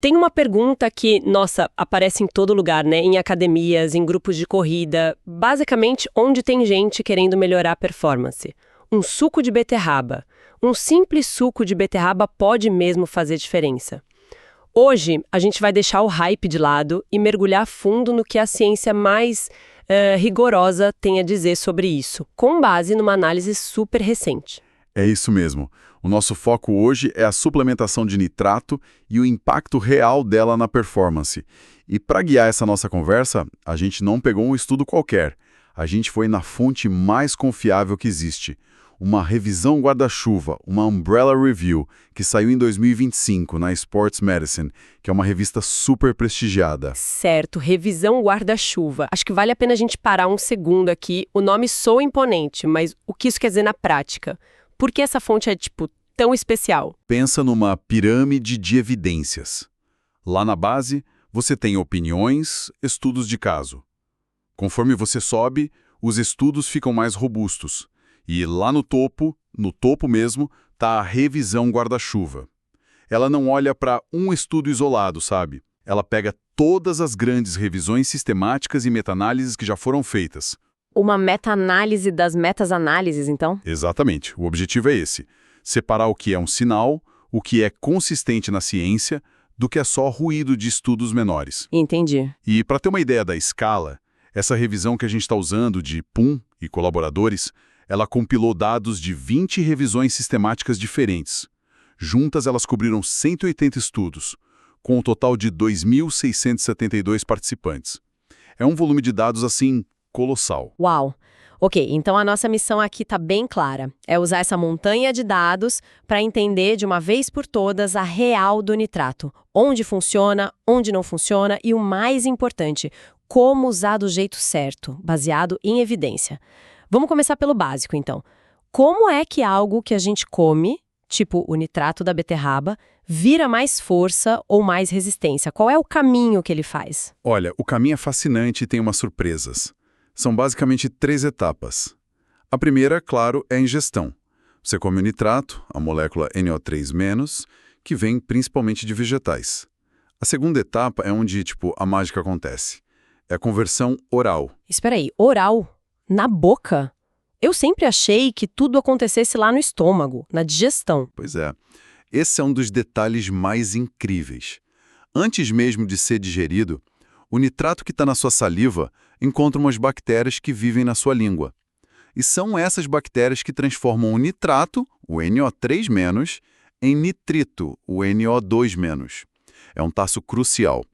Tem uma pergunta que, nossa, aparece em todo lugar, né? Em academias, em grupos de corrida, basicamente onde tem gente querendo melhorar a performance. Um suco de beterraba. Um simples suco de beterraba pode mesmo fazer diferença. Hoje, a gente vai deixar o hype de lado e mergulhar fundo no que a ciência mais rigorosa tem a dizer sobre isso, com base numa análise super recente. É isso mesmo. O nosso foco hoje é a suplementação de nitrato e o impacto real dela na performance. E para guiar essa nossa conversa, a gente não pegou um estudo qualquer. A gente foi na fonte mais confiável que existe. Uma revisão guarda-chuva, uma Umbrella Review, que saiu em 2025 na Sports Medicine, que é uma revista super prestigiada. Certo, revisão guarda-chuva. Acho que vale a pena a gente parar um segundo aqui. O nome soa imponente, mas o que isso quer dizer na prática? Por que essa fonte é, tão especial? Pensa numa pirâmide de evidências. Lá na base, você tem opiniões, estudos de caso. Conforme você sobe, os estudos ficam mais robustos. E lá no topo mesmo, está a revisão guarda-chuva. Ela não olha para um estudo isolado, sabe? Ela pega todas as grandes revisões sistemáticas e meta-análises que já foram feitas. Uma meta-análise das metas-análises, então? Exatamente. O objetivo é esse. Separar o que é um sinal, o que é consistente na ciência, do que é só ruído de estudos menores. Entendi. E para ter uma ideia da escala, essa revisão que a gente está usando de Pum e colaboradores, ela compilou dados de 20 revisões sistemáticas diferentes. Juntas, elas cobriram 180 estudos, com um total de 2.672 participantes. É um volume de dados, assim, colossal. Uau! Ok, então a nossa missão aqui está bem clara. É usar essa montanha de dados para entender de uma vez por todas a real do nitrato. Onde funciona, onde não funciona e, o mais importante, como usar do jeito certo, baseado em evidência. Vamos começar pelo básico, então. Como é que algo que a gente come, tipo o nitrato da beterraba, vira mais força ou mais resistência? Qual é o caminho que ele faz? Olha, o caminho é fascinante e tem umas surpresas. São basicamente 3 etapas. A primeira, claro, é a ingestão. Você come o nitrato, a molécula NO3-, que vem principalmente de vegetais. A segunda etapa é onde, a mágica acontece. É a conversão oral. Espera aí, oral? Na boca? Eu sempre achei que tudo acontecesse lá no estômago, na digestão. Pois é. Esse é um dos detalhes mais incríveis. Antes mesmo de ser digerido, o nitrato que está na sua saliva encontra umas bactérias que vivem na sua língua. E são essas bactérias que transformam o nitrato, o NO3-, em nitrito, o NO2-. É um passo crucial.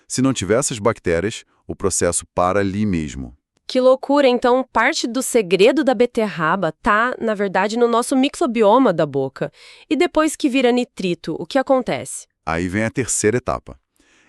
Se não tiver essas bactérias, o processo para ali mesmo. Que loucura! Então, parte do segredo da beterraba tá, na verdade, no nosso microbioma da boca. E depois que vira nitrito, o que acontece? Aí vem a terceira etapa.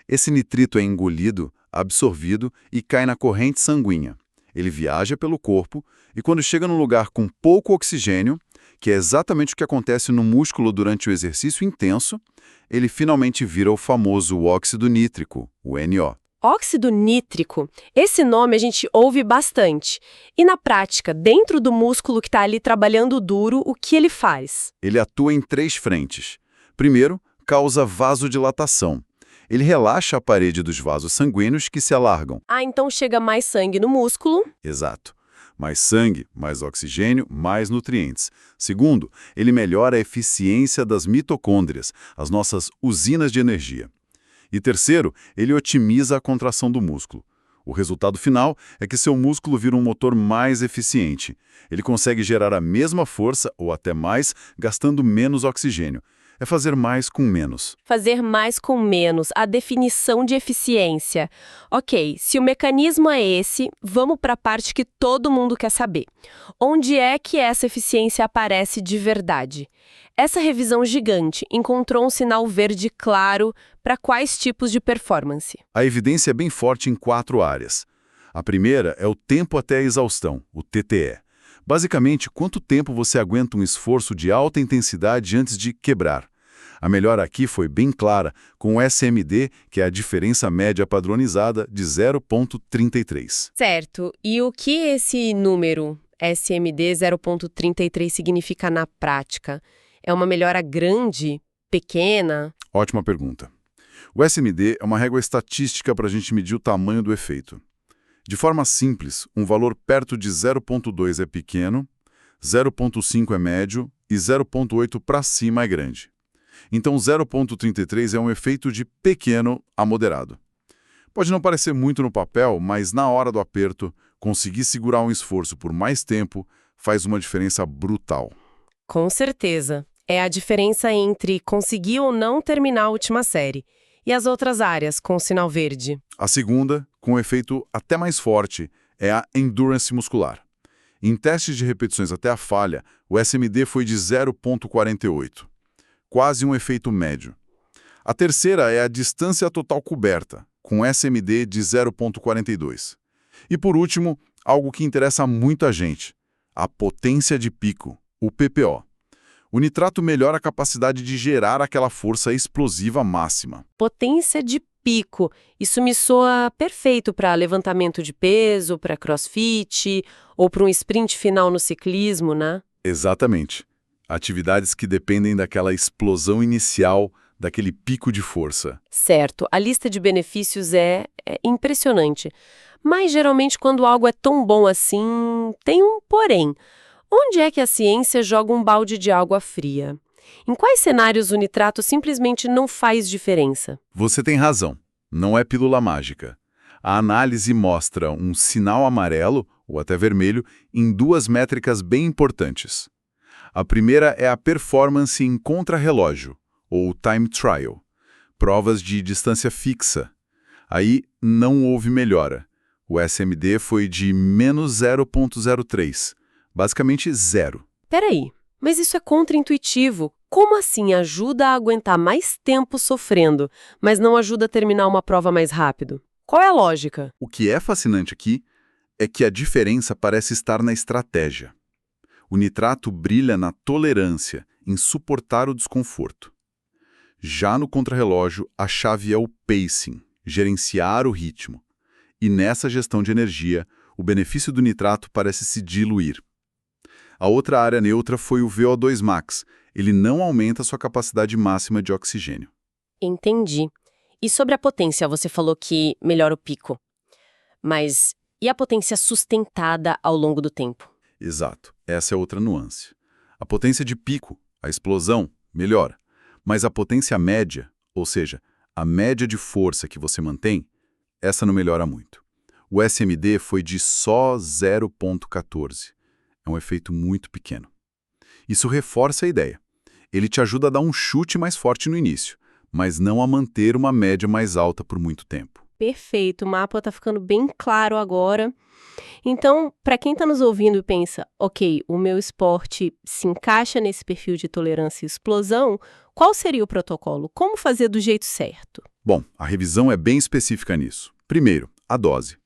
Esse nitrito é engolido, absorvido e cai na corrente sanguínea. Ele viaja pelo corpo e quando chega num lugar com pouco oxigênio, que é exatamente o que acontece no músculo durante o exercício intenso, ele finalmente vira o famoso óxido nítrico, o NO. Óxido nítrico, esse nome a gente ouve bastante. E na prática, dentro do músculo que está ali trabalhando duro, o que ele faz? Ele atua em 3 frentes. Primeiro, causa vasodilatação. Ele relaxa a parede dos vasos sanguíneos que se alargam. Ah, então chega mais sangue no músculo. Exato. Mais sangue, mais oxigênio, mais nutrientes. Segundo, ele melhora a eficiência das mitocôndrias, as nossas usinas de energia. E terceiro, ele otimiza a contração do músculo. O resultado final é que seu músculo vira um motor mais eficiente. Ele consegue gerar a mesma força, ou até mais, gastando menos oxigênio. É fazer mais com menos. Fazer mais com menos, a definição de eficiência. Ok, se o mecanismo é esse, vamos para a parte que todo mundo quer saber. Onde é que essa eficiência aparece de verdade? Essa revisão gigante encontrou um sinal verde claro para quais tipos de performance? A evidência é bem forte em 4 áreas. A primeira é o tempo até a exaustão, o TTE. Basicamente, quanto tempo você aguenta um esforço de alta intensidade antes de quebrar. A melhora aqui foi bem clara, com o SMD, que é a diferença média padronizada, de 0,33. Certo. E o que esse número, SMD 0,33, significa na prática? É uma melhora grande? Pequena? Ótima pergunta. O SMD é uma régua estatística para a gente medir o tamanho do efeito. De forma simples, um valor perto de 0,2 é pequeno, 0,5 é médio e 0,8 para cima é grande. Então 0,33 é um efeito de pequeno a moderado. Pode não parecer muito no papel, mas na hora do aperto, conseguir segurar um esforço por mais tempo faz uma diferença brutal. Com certeza. É a diferença entre conseguir ou não terminar a última série e as outras áreas com o sinal verde. A segunda, com um efeito até mais forte, é a endurance muscular. Em testes de repetições até a falha, o SMD foi de 0,48, quase um efeito médio. A terceira é a distância total coberta, com SMD de 0,42. E por último, algo que interessa a muita gente, a potência de pico, o PPO. O nitrato melhora a capacidade de gerar aquela força explosiva máxima. Potência de pico. Isso me soa perfeito para levantamento de peso, para crossfit ou para um sprint final no ciclismo, né? Exatamente. Atividades que dependem daquela explosão inicial, daquele pico de força. Certo, a lista de benefícios é impressionante. Mas geralmente quando algo é tão bom assim, tem um porém. Onde é que a ciência joga um balde de água fria? Em quais cenários o nitrato simplesmente não faz diferença? Você tem razão, não é pílula mágica. A análise mostra um sinal amarelo, ou até vermelho, em duas métricas bem importantes. A primeira é a performance em contrarrelógio, ou time trial, provas de distância fixa. Aí não houve melhora. O SMD foi de menos 0,03, basicamente zero. Peraí, mas isso é contraintuitivo. Como assim ajuda a aguentar mais tempo sofrendo, mas não ajuda a terminar uma prova mais rápido? Qual é a lógica? O que é fascinante aqui é que a diferença parece estar na estratégia. O nitrato brilha na tolerância, em suportar o desconforto. Já no contrarrelógio, a chave é o pacing, gerenciar o ritmo. E nessa gestão de energia, o benefício do nitrato parece se diluir. A outra área neutra foi o VO2 max. Ele não aumenta sua capacidade máxima de oxigênio. Entendi. E sobre a potência, você falou que melhora o pico. Mas e a potência sustentada ao longo do tempo? Exato. Essa é outra nuance. A potência de pico, a explosão, melhora. Mas a potência média, ou seja, a média de força que você mantém, essa não melhora muito. O SMD foi de só 0,14. É um efeito muito pequeno. Isso reforça a ideia. Ele te ajuda a dar um chute mais forte no início, mas não a manter uma média mais alta por muito tempo. Perfeito, o mapa está ficando bem claro agora. Então, para quem está nos ouvindo e pensa, ok, o meu esporte se encaixa nesse perfil de tolerância e explosão, qual seria o protocolo? Como fazer do jeito certo? Bom, a revisão é bem específica nisso. Primeiro, a dose.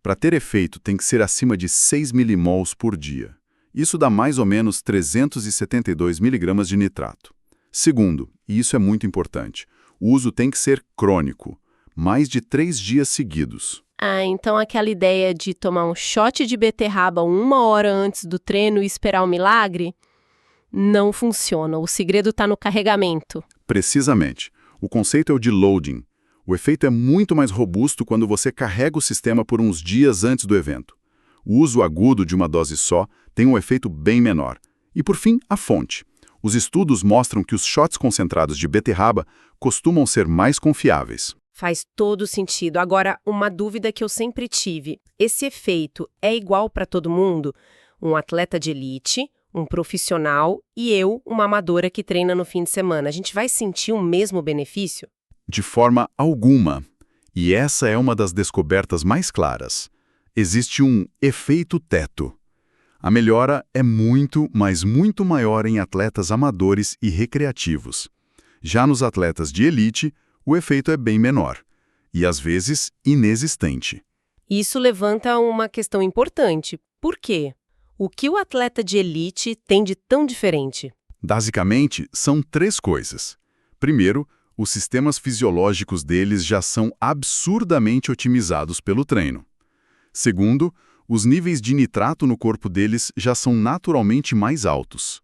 Para ter efeito, tem que ser acima de 6 milimols por dia. Isso dá mais ou menos 372 miligramas de nitrato. Segundo, e isso é muito importante, o uso tem que ser crônico, mais de 3 dias seguidos. Ah, então aquela ideia de tomar um shot de beterraba 1 hora antes do treino e esperar um milagre? Não funciona, o segredo está no carregamento. Precisamente. O conceito é o de loading. O efeito é muito mais robusto quando você carrega o sistema por uns dias antes do evento. O uso agudo de uma dose só tem um efeito bem menor. E por fim, a fonte. Os estudos mostram que os shots concentrados de beterraba costumam ser mais confiáveis. Faz todo sentido. Agora, uma dúvida que eu sempre tive. Esse efeito é igual para todo mundo? Um atleta de elite, um profissional e eu, uma amadora que treina no fim de semana. A gente vai sentir o mesmo benefício? De forma alguma. E essa é uma das descobertas mais claras. Existe um efeito teto. A melhora é muito, mas muito maior em atletas amadores e recreativos. Já nos atletas de elite, o efeito é bem menor. E, às vezes, inexistente. Isso levanta uma questão importante. Por quê? O que o atleta de elite tem de tão diferente? Basicamente, são 3 coisas. Primeiro, os sistemas fisiológicos deles já são absurdamente otimizados pelo treino. Segundo, os níveis de nitrato no corpo deles já são naturalmente mais altos.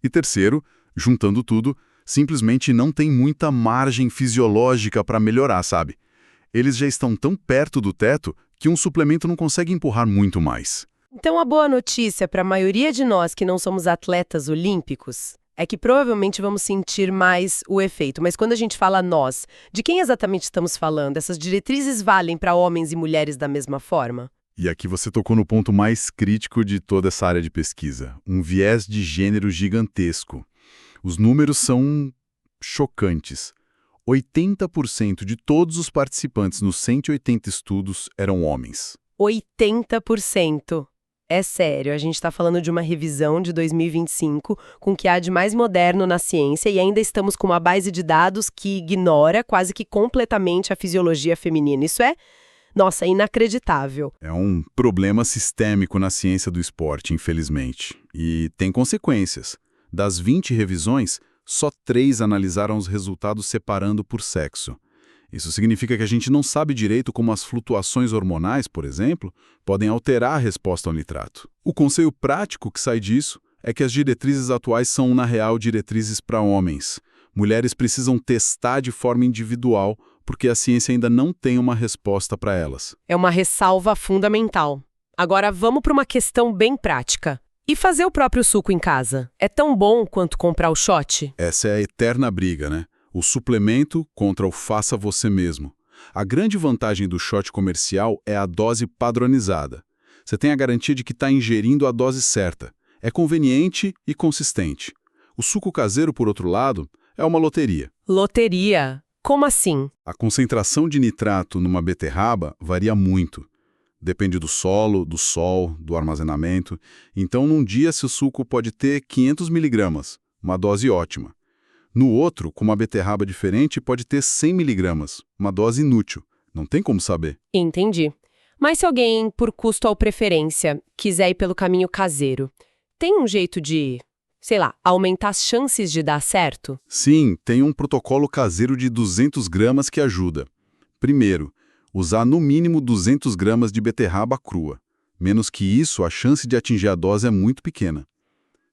E terceiro, juntando tudo, simplesmente não têm muita margem fisiológica para melhorar, sabe? Eles já estão tão perto do teto que um suplemento não consegue empurrar muito mais. Então, a boa notícia para a maioria de nós que não somos atletas olímpicos é que provavelmente vamos sentir mais o efeito. Mas quando a gente fala nós, de quem exatamente estamos falando? Essas diretrizes valem para homens e mulheres da mesma forma? E aqui você tocou no ponto mais crítico de toda essa área de pesquisa, um viés de gênero gigantesco. Os números são chocantes. 80% de todos os participantes nos 180 estudos eram homens. 80%. É sério, a gente está falando de uma revisão de 2025 com o que há de mais moderno na ciência e ainda estamos com uma base de dados que ignora quase que completamente a fisiologia feminina. Isso é, nossa, inacreditável. É um problema sistêmico na ciência do esporte, infelizmente. E tem consequências. Das 20 revisões, só 3 analisaram os resultados separando por sexo. Isso significa que a gente não sabe direito como as flutuações hormonais, por exemplo, podem alterar a resposta ao nitrato. O conselho prático que sai disso é que as diretrizes atuais são, na real, diretrizes para homens. Mulheres precisam testar de forma individual, porque a ciência ainda não tem uma resposta para elas. É uma ressalva fundamental. Agora vamos para uma questão bem prática. E fazer o próprio suco em casa? É tão bom quanto comprar o shot? Essa é a eterna briga, né? O suplemento contra o faça você mesmo. A grande vantagem do shot comercial é a dose padronizada. Você tem a garantia de que está ingerindo a dose certa. É conveniente e consistente. O suco caseiro, por outro lado, é uma loteria. Loteria? Como assim? A concentração de nitrato numa beterraba varia muito. Depende do solo, do sol, do armazenamento. Então, num dia, seu suco pode ter 500 miligramas, uma dose ótima. No outro, com uma beterraba diferente, pode ter 100 miligramas, uma dose inútil. Não tem como saber. Entendi. Mas se alguém, por custo ou preferência, quiser ir pelo caminho caseiro, tem um jeito de, sei lá, aumentar as chances de dar certo? Sim, tem um protocolo caseiro de 200 gramas que ajuda. Primeiro, usar no mínimo 200 gramas de beterraba crua. Menos que isso, a chance de atingir a dose é muito pequena.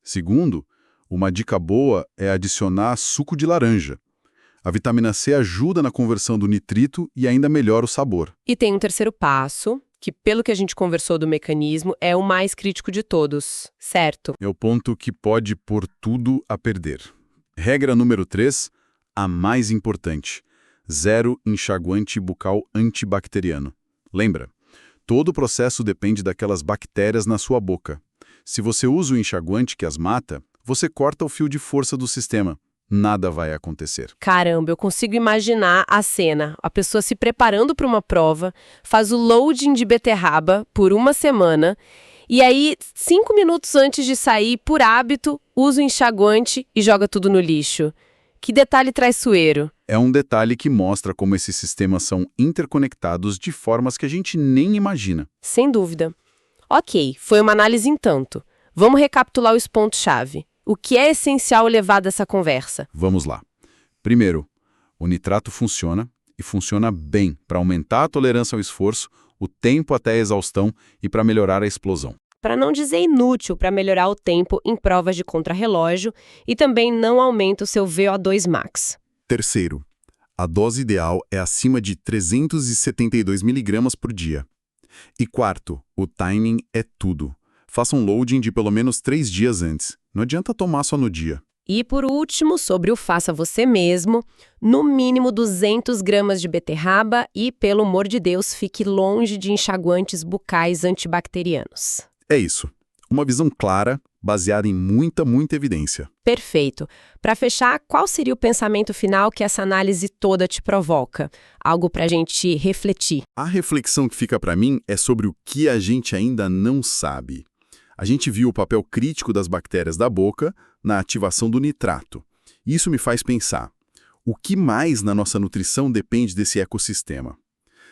Segundo, uma dica boa é adicionar suco de laranja. A vitamina C ajuda na conversão do nitrito e ainda melhora o sabor. E tem um terceiro passo, que pelo que a gente conversou do mecanismo, é o mais crítico de todos, certo? É o ponto que pode pôr tudo a perder. Regra número 3, a mais importante. 0 enxaguante bucal antibacteriano. Lembra, todo o processo depende daquelas bactérias na sua boca. Se você usa o enxaguante que as mata, você corta o fio de força do sistema. Nada vai acontecer. Caramba, eu consigo imaginar a cena. A pessoa se preparando para uma prova, faz o loading de beterraba por uma semana, e aí, 5 minutos antes de sair, por hábito, usa o enxaguante e joga tudo no lixo. Que detalhe traiçoeiro. É um detalhe que mostra como esses sistemas são interconectados de formas que a gente nem imagina. Sem dúvida. Ok, foi uma análise em tanto. Vamos recapitular os pontos-chave. O que é essencial levar dessa conversa? Vamos lá. Primeiro, o nitrato funciona, e funciona bem para aumentar a tolerância ao esforço, o tempo até a exaustão e para melhorar a explosão. Para não dizer inútil para melhorar o tempo em provas de contrarrelógio e também não aumenta o seu VO2 max. Terceiro, a dose ideal é acima de 372 miligramas por dia. E quarto, o timing é tudo. Faça um loading de pelo menos 3 dias antes. Não adianta tomar só no dia. E por último, sobre o faça você mesmo, no mínimo 200 gramas de beterraba e, pelo amor de Deus, fique longe de enxaguantes bucais antibacterianos. É isso. Uma visão clara, baseada em muita evidência. Perfeito. Para fechar, qual seria o pensamento final que essa análise toda te provoca? Algo para a gente refletir. A reflexão que fica para mim é sobre o que a gente ainda não sabe. A gente viu o papel crítico das bactérias da boca na ativação do nitrato. Isso me faz pensar, o que mais na nossa nutrição depende desse ecossistema?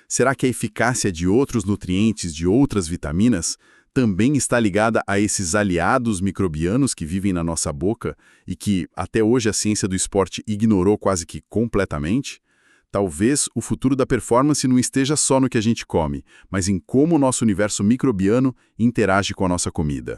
Será que a eficácia de outros nutrientes, de outras vitaminas, também está ligada a esses aliados microbianos que vivem na nossa boca e que até hoje a ciência do esporte ignorou quase que completamente? Talvez o futuro da performance não esteja só no que a gente come, mas em como o nosso universo microbiano interage com a nossa comida.